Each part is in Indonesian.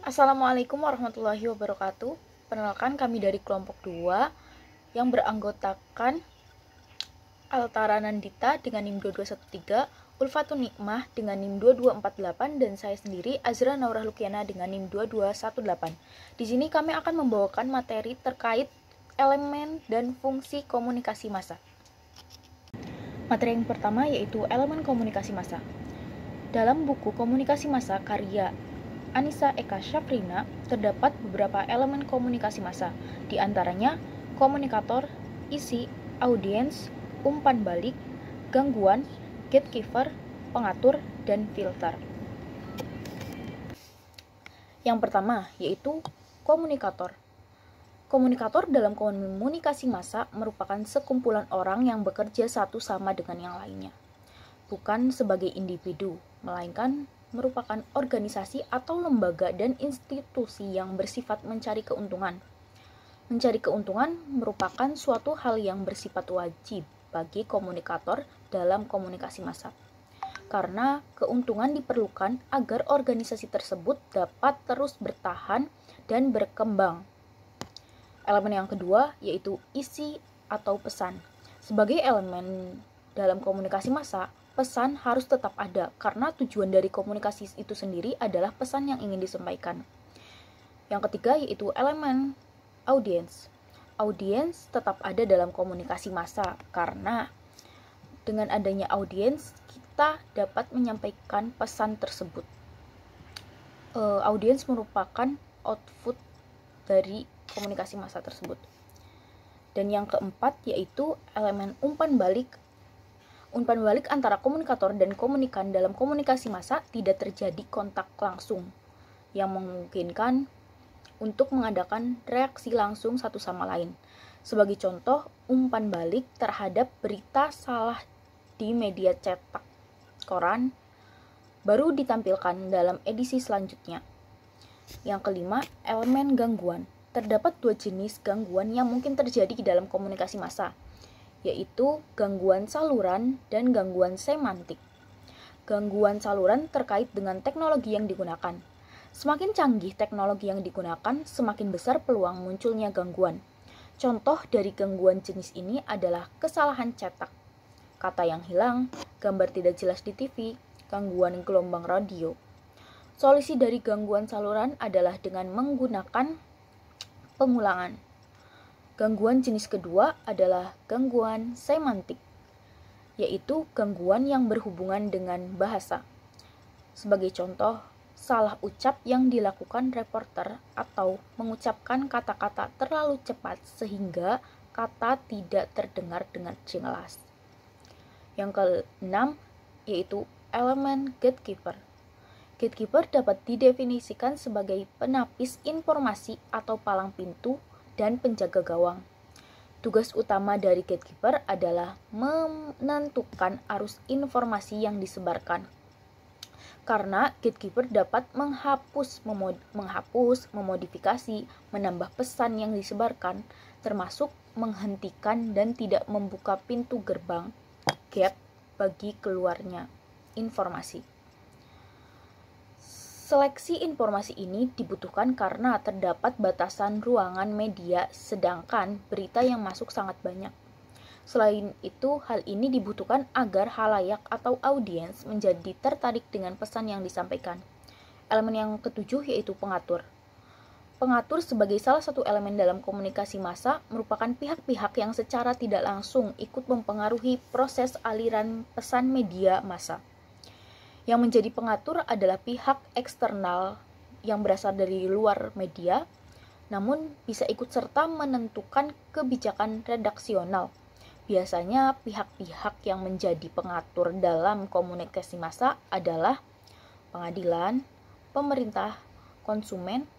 Assalamualaikum warahmatullahi wabarakatuh. Perkenalkan, kami dari kelompok 2 yang beranggotakan Altara Nandita dengan NIM 2213, Ulfatun Nikmah dengan NIM 2248, dan saya sendiri Azra Naurah Lukiana dengan NIM 2218. Di sini kami akan membawakan materi terkait elemen dan fungsi komunikasi massa. Materi yang pertama yaitu elemen komunikasi massa. Dalam buku Komunikasi Massa karya Anissa Eka Syafrina terdapat beberapa elemen komunikasi massa, di antaranya komunikator, isi, audiens, umpan balik, gangguan, gatekeeper, pengatur, dan filter. Yang pertama yaitu komunikator. Komunikator dalam komunikasi massa merupakan sekumpulan orang yang bekerja satu sama dengan yang lainnya, bukan sebagai individu, melainkan merupakan organisasi atau lembaga dan institusi yang bersifat mencari keuntungan. Mencari keuntungan merupakan suatu hal yang bersifat wajib bagi komunikator dalam komunikasi massa, karena keuntungan diperlukan agar organisasi tersebut dapat terus bertahan dan berkembang. Elemen yang kedua yaitu isi atau pesan. Sebagai elemen dalam komunikasi massa, pesan harus tetap ada karena tujuan dari komunikasi itu sendiri adalah pesan yang ingin disampaikan. Yang ketiga yaitu elemen audiens. Audiens tetap ada dalam komunikasi massa karena dengan adanya audiens kita dapat menyampaikan pesan tersebut. Audiens merupakan output dari komunikasi massa tersebut. Dan yang keempat yaitu elemen umpan balik. Umpan balik antara komunikator dan komunikan dalam komunikasi massa tidak terjadi kontak langsung, yang memungkinkan untuk mengadakan reaksi langsung satu sama lain. Sebagai contoh, umpan balik terhadap berita salah di media cetak koran baru ditampilkan dalam edisi selanjutnya. Yang kelima, elemen gangguan. Terdapat dua jenis gangguan yang mungkin terjadi di dalam komunikasi massa, yaitu gangguan saluran dan gangguan semantik. Gangguan saluran terkait dengan teknologi yang digunakan. Semakin canggih teknologi yang digunakan, semakin besar peluang munculnya gangguan. Contoh dari gangguan jenis ini adalah kesalahan cetak, kata yang hilang, gambar tidak jelas di TV, gangguan gelombang radio. Solusi dari gangguan saluran adalah dengan menggunakan pengulangan. Gangguan jenis kedua adalah gangguan semantik, yaitu gangguan yang berhubungan dengan bahasa. Sebagai contoh, salah ucap yang dilakukan reporter atau mengucapkan kata-kata terlalu cepat sehingga kata tidak terdengar dengan jelas. Yang keenam yaitu elemen gatekeeper. Gatekeeper dapat didefinisikan sebagai penapis informasi atau palang pintu dan penjaga gawang. Tugas utama dari gatekeeper adalah menentukan arus informasi yang disebarkan. Karena gatekeeper dapat menghapus, memodifikasi, menambah pesan yang disebarkan, termasuk menghentikan dan tidak membuka pintu gerbang gate bagi keluarnya informasi. Seleksi informasi ini dibutuhkan karena terdapat batasan ruangan media, sedangkan berita yang masuk sangat banyak. Selain itu, hal ini dibutuhkan agar halayak atau audiens menjadi tertarik dengan pesan yang disampaikan. Elemen yang ketujuh yaitu pengatur. Pengatur sebagai salah satu elemen dalam komunikasi massa merupakan pihak-pihak yang secara tidak langsung ikut mempengaruhi proses aliran pesan media massa. Yang menjadi pengatur adalah pihak eksternal yang berasal dari luar media, namun bisa ikut serta menentukan kebijakan redaksional. Biasanya pihak-pihak yang menjadi pengatur dalam komunikasi massa adalah pengadilan, pemerintah, konsumen,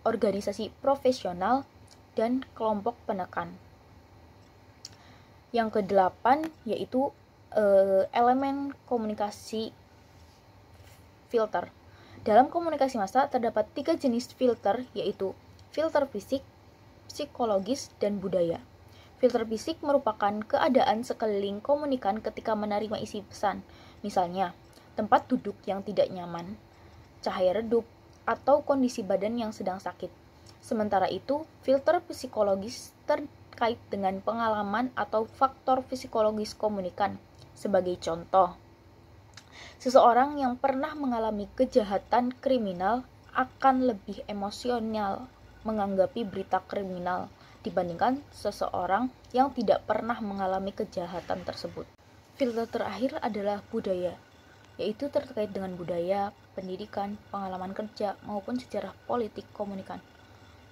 organisasi profesional, dan kelompok penekan. Yang kedelapan yaitu elemen komunikasi filter. Dalam komunikasi massa terdapat 3 jenis filter, yaitu filter fisik, psikologis, dan budaya. Filter fisik merupakan keadaan sekeliling komunikan ketika menerima isi pesan, misalnya tempat duduk yang tidak nyaman, cahaya redup, atau kondisi badan yang sedang sakit. Sementara itu, filter psikologis terkait dengan pengalaman atau faktor psikologis komunikan. Sebagai contoh, seseorang yang pernah mengalami kejahatan kriminal akan lebih emosional menanggapi berita kriminal dibandingkan seseorang yang tidak pernah mengalami kejahatan tersebut. Filter terakhir adalah budaya, yaitu terkait dengan budaya, pendidikan, pengalaman kerja, maupun sejarah politik komunikan.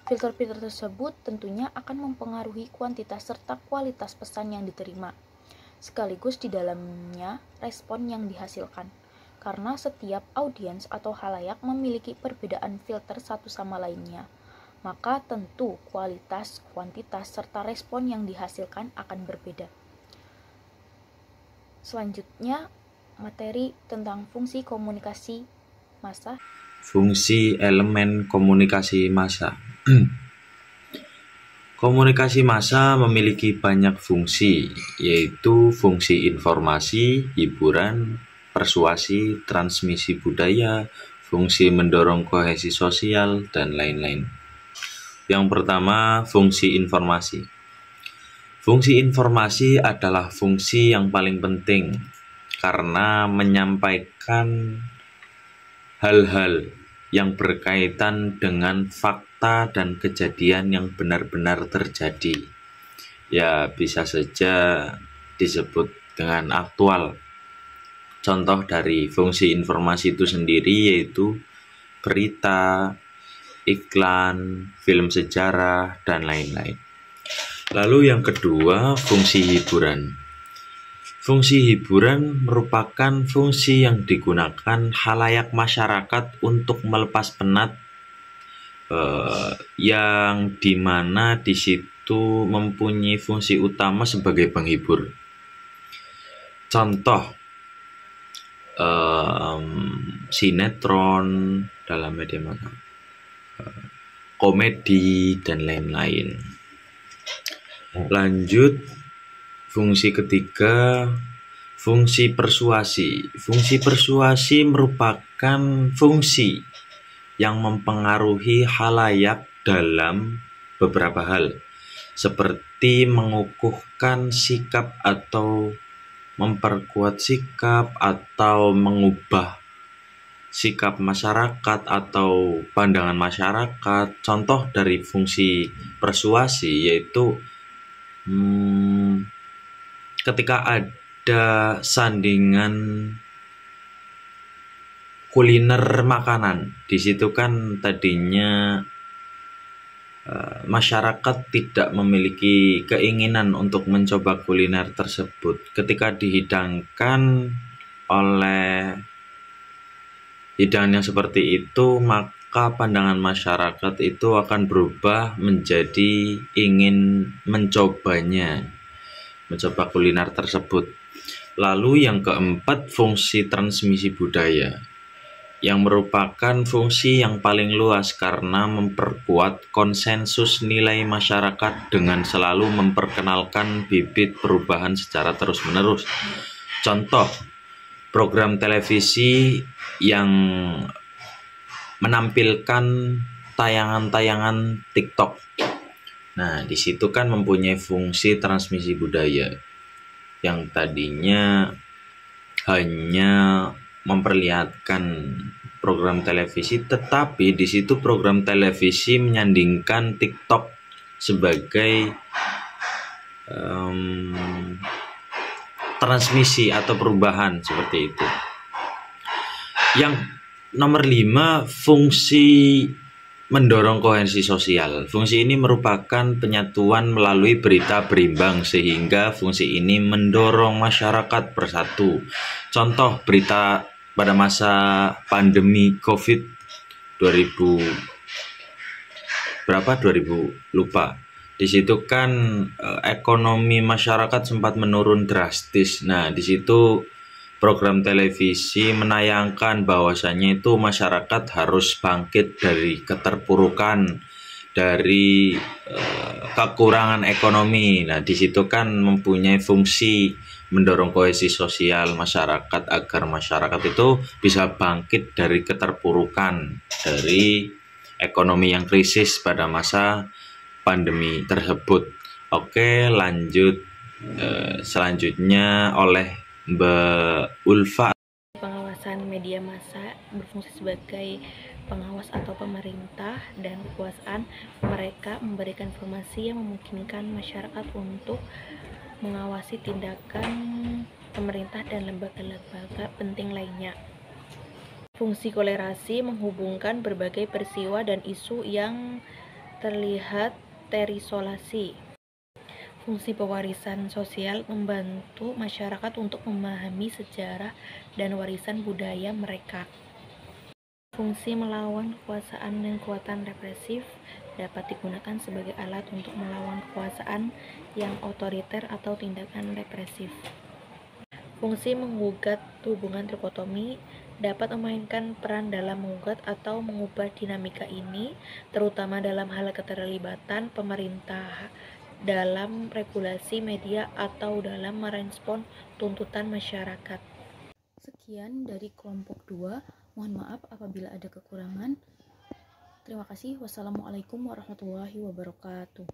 Filter-filter tersebut tentunya akan mempengaruhi kuantitas serta kualitas pesan yang diterima, sekaligus di dalamnya respon yang dihasilkan. Karena setiap audiens atau halayak memiliki perbedaan filter satu sama lainnya, maka tentu kualitas, kuantitas, serta respon yang dihasilkan akan berbeda. Selanjutnya, materi tentang fungsi komunikasi massa. Fungsi elemen komunikasi massa. Komunikasi massa memiliki banyak fungsi, yaitu fungsi informasi, hiburan, persuasi, transmisi budaya, fungsi mendorong kohesi sosial, dan lain-lain. Yang pertama, fungsi informasi. Fungsi informasi adalah fungsi yang paling penting karena menyampaikan hal-hal yang berkaitan dengan fakta dan kejadian yang benar-benar terjadi. Ya, bisa saja disebut dengan aktual. Contoh dari fungsi informasi itu sendiri yaitu berita, iklan, film sejarah, dan lain-lain. Lalu yang kedua, fungsi hiburan. Fungsi hiburan merupakan fungsi yang digunakan khalayak masyarakat untuk melepas penat, yang dimana di situ mempunyai fungsi utama sebagai penghibur. Contoh, sinetron dalam media massa, komedi, dan lain-lain. Lanjut, fungsi ketiga, fungsi persuasi. Fungsi persuasi merupakan fungsi yang mempengaruhi khalayak dalam beberapa hal, seperti mengukuhkan sikap atau memperkuat sikap atau mengubah sikap masyarakat atau pandangan masyarakat. Contoh dari fungsi persuasi yaitu ketika ada sandingan kuliner makanan, di situ kan tadinya masyarakat tidak memiliki keinginan untuk mencoba kuliner tersebut. Ketika dihidangkan oleh hidangan yang seperti itu, maka pandangan masyarakat itu akan berubah menjadi ingin mencoba kuliner tersebut. Lalu yang keempat, fungsi transmisi budaya, yang merupakan fungsi yang paling luas karena memperkuat konsensus nilai masyarakat dengan selalu memperkenalkan bibit perubahan secara terus-menerus. Contoh, program televisi yang menampilkan tayangan-tayangan TikTok. Nah, di situ kan mempunyai fungsi transmisi budaya yang tadinya hanya memperlihatkan program televisi, tetapi di situ program televisi menyandingkan TikTok sebagai transmisi atau perubahan seperti itu. Yang nomor 5, fungsi mendorong kohesi sosial. Fungsi ini merupakan penyatuan melalui berita berimbang sehingga fungsi ini mendorong masyarakat bersatu. Contoh berita pada masa pandemi COVID 2000 lupa. Di situ kan ekonomi masyarakat sempat menurun drastis. Nah, di situ program televisi menayangkan bahwasanya itu masyarakat harus bangkit dari keterpurukan, dari kekurangan ekonomi. Nah, di situ kan mempunyai fungsi mendorong kohesi sosial masyarakat agar masyarakat itu bisa bangkit dari keterpurukan dari ekonomi yang krisis pada masa pandemi tersebut. Oke, lanjut selanjutnya oleh Mbak Ulfa. Pengawasan media massa berfungsi sebagai pengawas atau pemerintah, dan kekuasaan mereka memberikan informasi yang memungkinkan masyarakat untuk mengawasi tindakan pemerintah dan lembaga-lembaga penting lainnya. Fungsi kolerasi menghubungkan berbagai peristiwa dan isu yang terlihat terisolasi. Fungsi pewarisan sosial membantu masyarakat untuk memahami sejarah dan warisan budaya mereka. Fungsi melawan kekuasaan dan kekuatan represif dapat digunakan sebagai alat untuk melawan kekuasaan yang otoriter atau tindakan represif. Fungsi menggugat hubungan trikotomi dapat memainkan peran dalam menggugat atau mengubah dinamika ini, terutama dalam hal keterlibatan pemerintah dalam regulasi media atau dalam merespon tuntutan masyarakat. Sekian dari kelompok 2. Mohon maaf apabila ada kekurangan. Terima kasih. Wassalamualaikum warahmatullahi wabarakatuh.